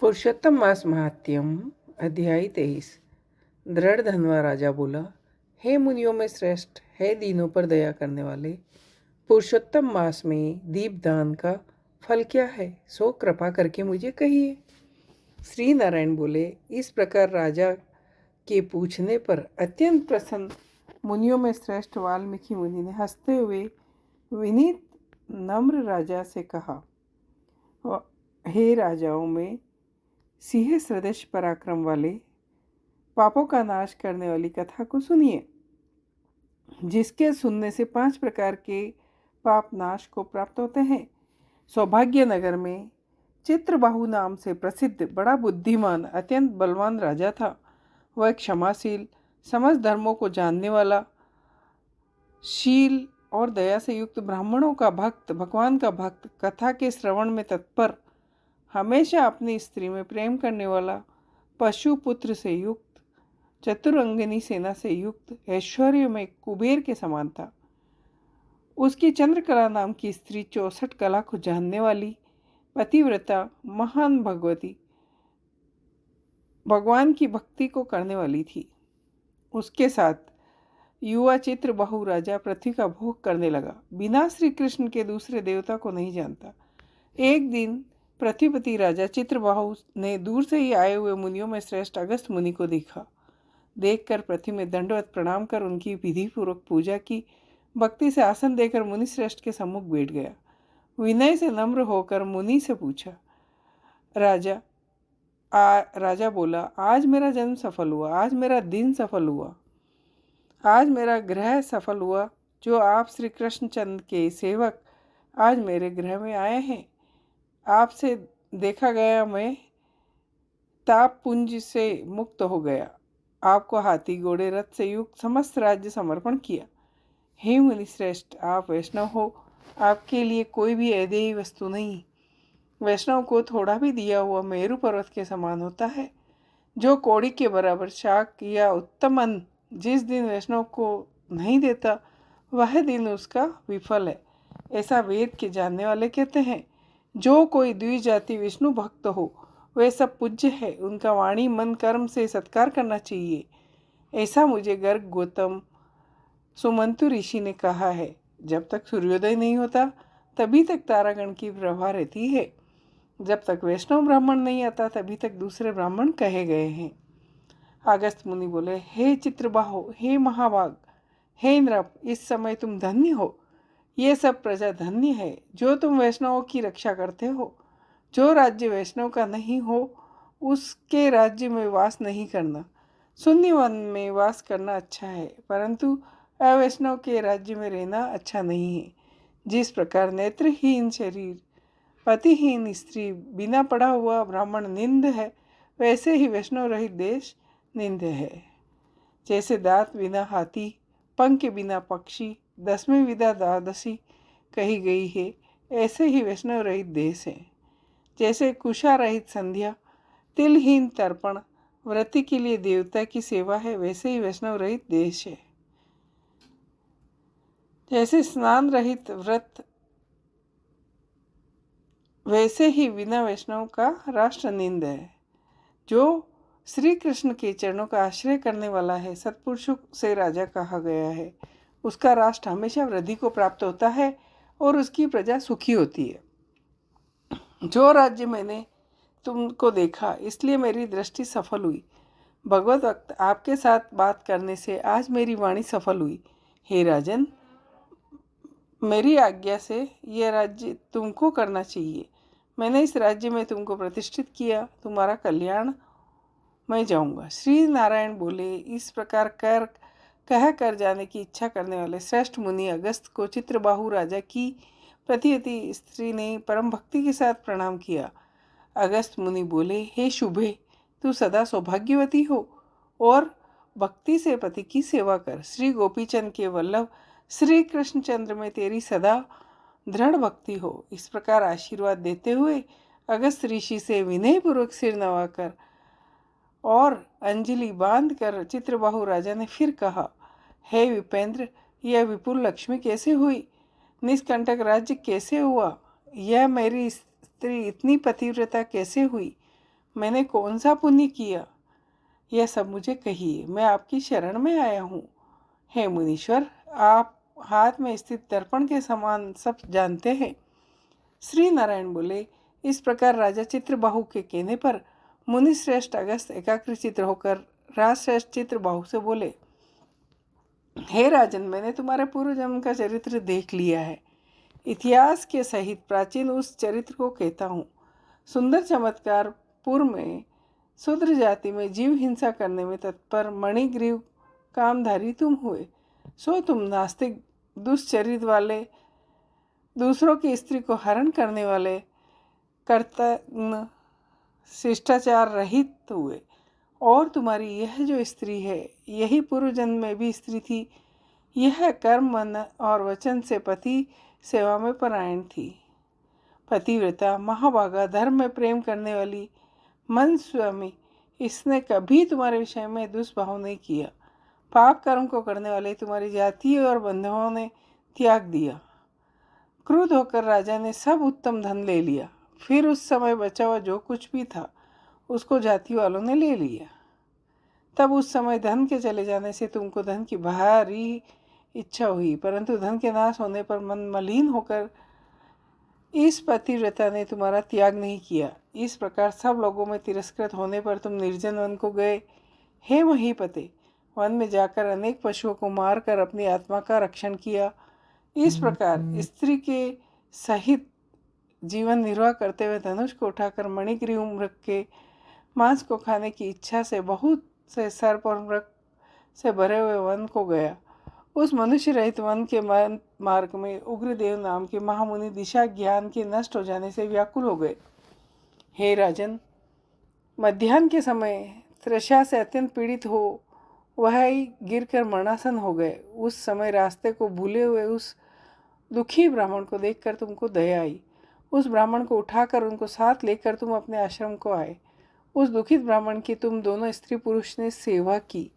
पुरुषोत्तम मास महात्म्यम अध्याय 23। दृढ़ धनवा राजा बोला, हे मुनियों में श्रेष्ठ, हे दीनों पर दया करने वाले, पुरुषोत्तम मास में दीपदान का फल क्या है, सो कृपा करके मुझे कहिए। श्री नारायण बोले, इस प्रकार राजा के पूछने पर अत्यंत प्रसन्न मुनियों में श्रेष्ठ वाल्मीकि मुनि ने हंसते हुए विनीत नम्र राजा से कहा, हे राजाओं में सिंह सदृश पराक्रम वाले, पापों का नाश करने वाली कथा को सुनिए, जिसके सुनने से 5 प्रकार के पाप नाश को प्राप्त होते हैं। सौभाग्य नगर में चित्रबाहु नाम से प्रसिद्ध बड़ा बुद्धिमान अत्यंत बलवान राजा था। वह क्षमाशील, समस्त धर्मों को जानने वाला, शील और दया से युक्त, ब्राह्मणों का भक्त, भगवान का भक्त, कथा के श्रवण में तत्पर, हमेशा अपनी स्त्री में प्रेम करने वाला, पशु पुत्र से युक्त, चतुरंगिनी सेना से युक्त, ऐश्वर्य में कुबेर के समान था। उसकी चंद्रकला नाम की स्त्री 64 कला को जानने वाली, पतिव्रता, महान भगवती, भगवान की भक्ति को करने वाली थी। उसके साथ युवा चित्रबाहु राजा पृथ्वी का भोग करने लगा, बिना श्री कृष्ण के दूसरे देवता को नहीं जानता। एक दिन पृथ्वीपति राजा चित्रबाहु ने दूर से ही आए हुए मुनियों में श्रेष्ठ अगस्त मुनि को देखा। देखकर पृथ्वी में दंडवत प्रणाम कर उनकी विधिपूर्वक पूजा की। भक्ति से आसन देकर मुनि श्रेष्ठ के सम्मुख बैठ गया। विनय से नम्र होकर मुनि से पूछा, राजा बोला, आज मेरा जन्म सफल हुआ, आज मेरा दिन सफल हुआ, आज मेरा ग्रह सफल हुआ। जो आप श्री कृष्णचंद्र के सेवक आज मेरे गृह में आए हैं, आपसे देखा गया मैं ताप पुंज से मुक्त हो गया। आपको हाथी घोड़े रथ से युक्त समस्त राज्य समर्पण किया। हे मुनि श्रेष्ठ, आप वैष्णव हो, आपके लिए कोई भी अदेय वस्तु नहीं। वैष्णव को थोड़ा भी दिया हुआ मेरु पर्वत के समान होता है। जो कौड़ी के बराबर शाक या उत्तम अन्न जिस दिन वैष्णव को नहीं देता, वह दिन उसका विफल है, ऐसा वेद के जानने वाले कहते हैं। जो कोई द्विजाति विष्णु भक्त हो, वे सब पूज्य है, उनका वाणी मन कर्म से सत्कार करना चाहिए, ऐसा मुझे गर्ग गौतम सुमंतु ऋषि ने कहा है। जब तक सूर्योदय नहीं होता तभी तक तारागण की प्रभा रहती है। जब तक वैष्णव ब्राह्मण नहीं आता तभी तक दूसरे ब्राह्मण कहे गए हैं। अगस्त मुनि बोले, हे चित्रबाहो, हे महाभाग, हे नृप, इस समय तुम धन्य हो। ये सब प्रजा धन्य है जो तुम वैष्णवों की रक्षा करते हो। जो राज्य वैष्णव का नहीं हो, उसके राज्य में वास नहीं करना। शून्य वन में वास करना अच्छा है, परंतु अवैष्णव के राज्य में रहना अच्छा नहीं है। जिस प्रकार नेत्रहीन शरीर, पतिहीन स्त्री, बिना पढ़ा हुआ ब्राह्मण निंद है, वैसे ही वैष्णव रहित देश निंद है। जैसे दांत बिना हाथी, पंख के बिना पक्षी, 10वीं विदा द्वादशी कही गई है, ऐसे ही वैष्णव रहित देश है। जैसे कुशा रहित संध्या, तिलहीन तर्पण, व्रति के लिए देवता की सेवा है, वैसे ही वैष्णव रहित देश है। जैसे स्नान रहित व्रत, वैसे ही बिना वैष्णव का राष्ट्र निंद है। जो श्री कृष्ण के चरणों का आश्रय करने वाला है, सत्पुरुषों से राजा कहा गया है, उसका राष्ट्र हमेशा वृद्धि को प्राप्त होता है और उसकी प्रजा सुखी होती है। जो राज्य मैंने तुमको देखा, इसलिए मेरी दृष्टि सफल हुई। भगवत वक्त आपके साथ बात करने से आज मेरी वाणी सफल हुई। हे राजन, मेरी आज्ञा से यह राज्य तुमको करना चाहिए। मैंने इस राज्य में तुमको प्रतिष्ठित किया, तुम्हारा कल्याण मैं जाऊंगा। श्री नारायण बोले, इस प्रकार कह कर जाने की इच्छा करने वाले श्रेष्ठ मुनि अगस्त को चित्रबाहु राजा की प्रतिहति स्त्री ने परम भक्ति के साथ प्रणाम किया। अगस्त मुनि बोले, हे शुभे, तू सदा सौभाग्यवती हो और भक्ति से पति की सेवा कर। श्री गोपीचंद के वल्लभ श्री कृष्णचंद्र में तेरी सदा दृढ़ भक्ति हो। इस प्रकार आशीर्वाद देते हुए अगस्त ऋषि से विनयपूर्वक सिर नवाकर और अंजलि बांधकर चित्रबाहु राजा ने फिर कहा, हे विपेंद्र, यह विपुल लक्ष्मी कैसे हुई? निष्कंटक राज्य कैसे हुआ? यह मेरी स्त्री इतनी पतिव्रता कैसे हुई? मैंने कौन सा पुण्य किया, यह सब मुझे कहिए, मैं आपकी शरण में आया हूँ। हे मुनीश्वर, आप हाथ में स्थित दर्पण के समान सब जानते हैं। श्री नारायण बोले, इस प्रकार राजा चित्रबाहु के कहने पर मुनि श्रेष्ठ अगस्त एकाग्रचित्त होकर राजश्रेष्ठ चित्रबाहु से बोले, हे राजन, मैंने तुम्हारे पूर्व जन्म का चरित्र देख लिया है। इतिहास के सहित प्राचीन उस चरित्र को कहता हूँ। सुंदर चमत्कार पूर्व में शूद्र जाति में जीव हिंसा करने में तत्पर मणिग्रीव कामधारी तुम हुए। सो तुम नास्तिक, दुष्चरित्र वाले, दूसरों की स्त्री को हरण करने वाले, कर्तन शिष्टाचार रहित हुए। और तुम्हारी यह जो स्त्री है, यही पूर्व जन्म में भी स्त्री थी। यह कर्म, मन और वचन से पति सेवा में परायण थी। पतिव्रता, महाभागा, धर्म में प्रेम करने वाली, मन स्वामी, इसने कभी तुम्हारे विषय में दुष्भाव नहीं किया। पाप कर्म को करने वाले तुम्हारी जाति और बंधुओं ने त्याग दिया। क्रुद्ध होकर राजा ने सब उत्तम धन ले लिया। फिर उस समय बचा हुआ जो कुछ भी था उसको जाति वालों ने ले लिया। तब उस समय धन के चले जाने से तुमको धन की भारी इच्छा हुई, परंतु धन के नाश होने पर मन मलिन होकर इस पतिव्रता ने तुम्हारा त्याग नहीं किया। इस प्रकार सब लोगों में तिरस्कृत होने पर तुम निर्जन वन को गए। हे महीपते, वन में जाकर अनेक पशुओं को मारकर अपनी आत्मा का रक्षण किया। इस प्रकार स्त्री के सहित जीवन निर्वाह करते हुए धनुष को उठाकर मणिग्रीव मृग के मांस को खाने की इच्छा से बहुत से सर्प और मृग से भरे हुए वन को गया। उस मनुष्य रहित वन के मार्ग में उग्रदेव नाम के महामुनि दिशा ज्ञान के नष्ट हो जाने से व्याकुल हो गए। हे राजन, मध्याह्न के समय तृषा से अत्यंत पीड़ित हो वह ही गिरकर मरणासन हो गए। उस समय रास्ते को भूले हुए उस दुखी ब्राह्मण को देखकर तुमको दया आई। उस ब्राह्मण को उठाकर उनको साथ लेकर तुम अपने आश्रम को आए। उस दुखित ब्राह्मण की तुम दोनों स्त्री पुरुष ने सेवा की।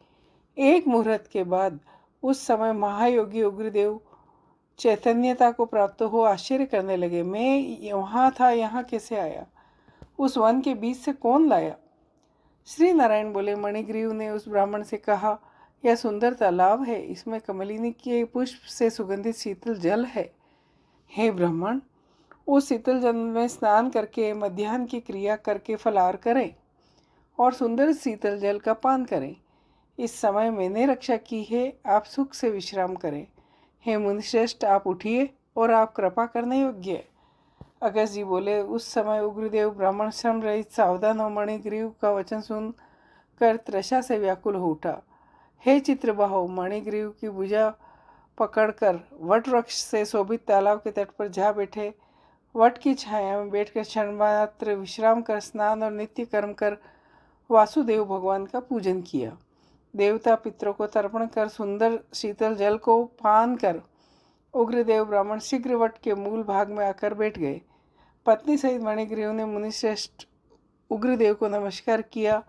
एक मुहूर्त के बाद उस समय महायोगी उग्रदेव चैतन्यता को प्राप्त हो आश्चर्य करने लगे। मैं वहाँ था, यहाँ कैसे आया? उस वन के बीच से कौन लाया? श्री नारायण बोले, मणिग्रीव ने उस ब्राह्मण से कहा, यह सुंदर तालाब है, इसमें कमलिनी के पुष्प से सुगंधित शीतल जल है। हे ब्राह्मण, उस शीतल जल में स्नान करके मध्याह्न की क्रिया करके फलाहार करें और सुंदर शीतल जल का पान करें। इस समय मैंने रक्षा की है, आप सुख से विश्राम करें। हे मुनिश्रेष्ठ, आप उठिए और आप कृपा करने योग्य है। अगस्त जी बोले, उस समय उग्रदेव ब्राह्मण श्रम रहित सावधान और मणिग्रीव का वचन सुन कर तृषा से व्याकुल हो उठा। हे चित्रबाहु, मणिग्रीव की भुजा पकड़कर वट वृक्ष से शोभित तालाब के तट पर जा बैठे। वट की छाया में बैठकर क्षण मात्र विश्राम कर स्नान और नित्य कर्म कर वासुदेव भगवान का पूजन किया। देवता पितरों को तर्पण कर सुंदर शीतल जल को पान कर उग्रदेव ब्राह्मण शीघ्र वट के मूल भाग में आकर बैठ गए। पत्नी सहित मणिग्रीव ने मुनिश्रेष्ठ उग्रदेव को नमस्कार किया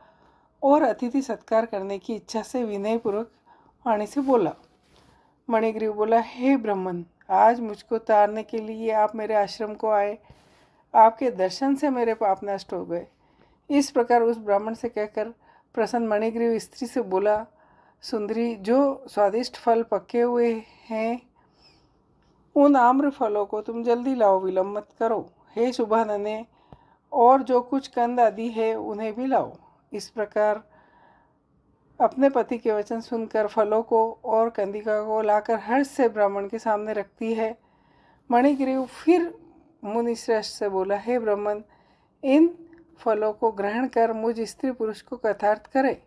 और अतिथि सत्कार करने की इच्छा से विनयपूर्वक वाणी से बोला। मणिग्रीव बोला, हे ब्राह्मण, आज मुझको तारने के लिए आप मेरे आश्रम को आए। आपके दर्शन से मेरे पाप नष्ट हो गए। इस प्रकार उस ब्राह्मण से कहकर प्रसन्न मणिग्रीव स्त्री से बोला, सुंदरी, जो स्वादिष्ट फल पके हुए हैं उन आम्र फलों को तुम जल्दी लाओ, विलम्ब मत करो। हे शुभानने, और जो कुछ कंद आदि है उन्हें भी लाओ। इस प्रकार अपने पति के वचन सुनकर फलों को और कंदिका को लाकर हर्ष से ब्राह्मण के सामने रखती है। मणिग्रीव फिर मुनिश्रेष्ठ से बोला, हे ब्राह्मण, इन फलों को ग्रहण कर मुझ स्त्री पुरुष को कृतार्थ करे।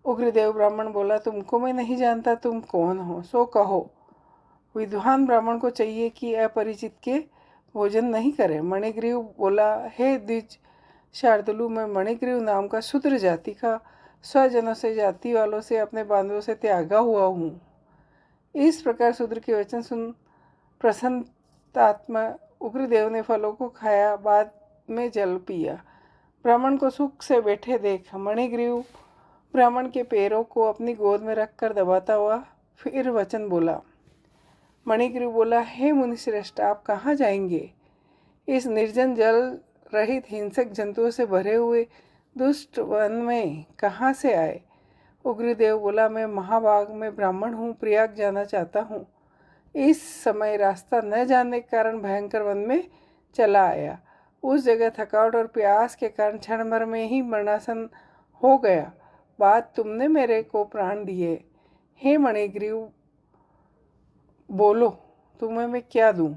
उग्रदेव ब्राह्मण बोला, तुमको मैं नहीं जानता, तुम कौन हो, सो कहो। विद्वान ब्राह्मण को चाहिए कि अपरिचित के भोजन नहीं करे। मणिग्रीव बोला, हे द्विज शार्दुल, मैं मणिग्रीव नाम का शूद्र जाति का स्वजनों से, जाति वालों से, अपने बांधवों से त्यागा हुआ हूँ। इस प्रकार शूद्र के वचन सुन प्रसन्नात्मा उग्रदेव ने फलों को खाया, बाद में जल पिया। ब्राह्मण को सुख से बैठे देख मणिग्रीव ब्राह्मण के पैरों को अपनी गोद में रखकर दबाता हुआ फिर वचन बोला। मणिग्रीव बोला, हे मुनिश्रेष्ठ, आप कहाँ जाएंगे? इस निर्जन जल रहित हिंसक जंतुओं से भरे हुए दुष्ट वन में कहाँ से आए? उग्रदेव बोला, मैं महाभाग में ब्राह्मण हूँ, प्रयाग जाना चाहता हूँ। इस समय रास्ता न जानने के कारण भयंकर वन में चला आया। उस जगह थकावट और प्यास के कारण क्षण भर में ही मरणासन हो गया। बात तुमने मेरे को प्राण दिए। हे मणिग्रीव, बोलो, तुम्हें मैं क्या दूं?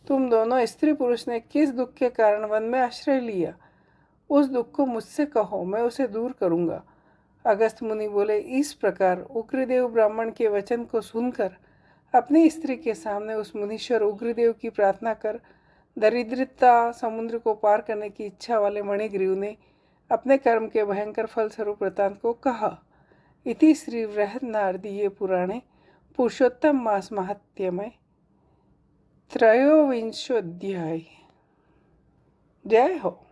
तुम दोनों स्त्री पुरुष ने किस दुख के कारण वन में आश्रय लिया? उस दुख को मुझसे कहो, मैं उसे दूर करूंगा। अगस्त मुनि बोले, इस प्रकार उग्रदेव ब्राह्मण के वचन को सुनकर अपनी स्त्री के सामने उस मुनीश्वर उग्रदेव की प्रार्थना कर दरिद्रता समुद्र को पार करने की इच्छा वाले मणिग्रीव ने अपने कर्म के भयंकर फल स्वरूप वृत्तांत को कहा। इति श्री बृहन्नारदीये पुराणे पुरुषोत्तम मास महात्म्ये त्रयोविंशोऽध्याय। जय हो।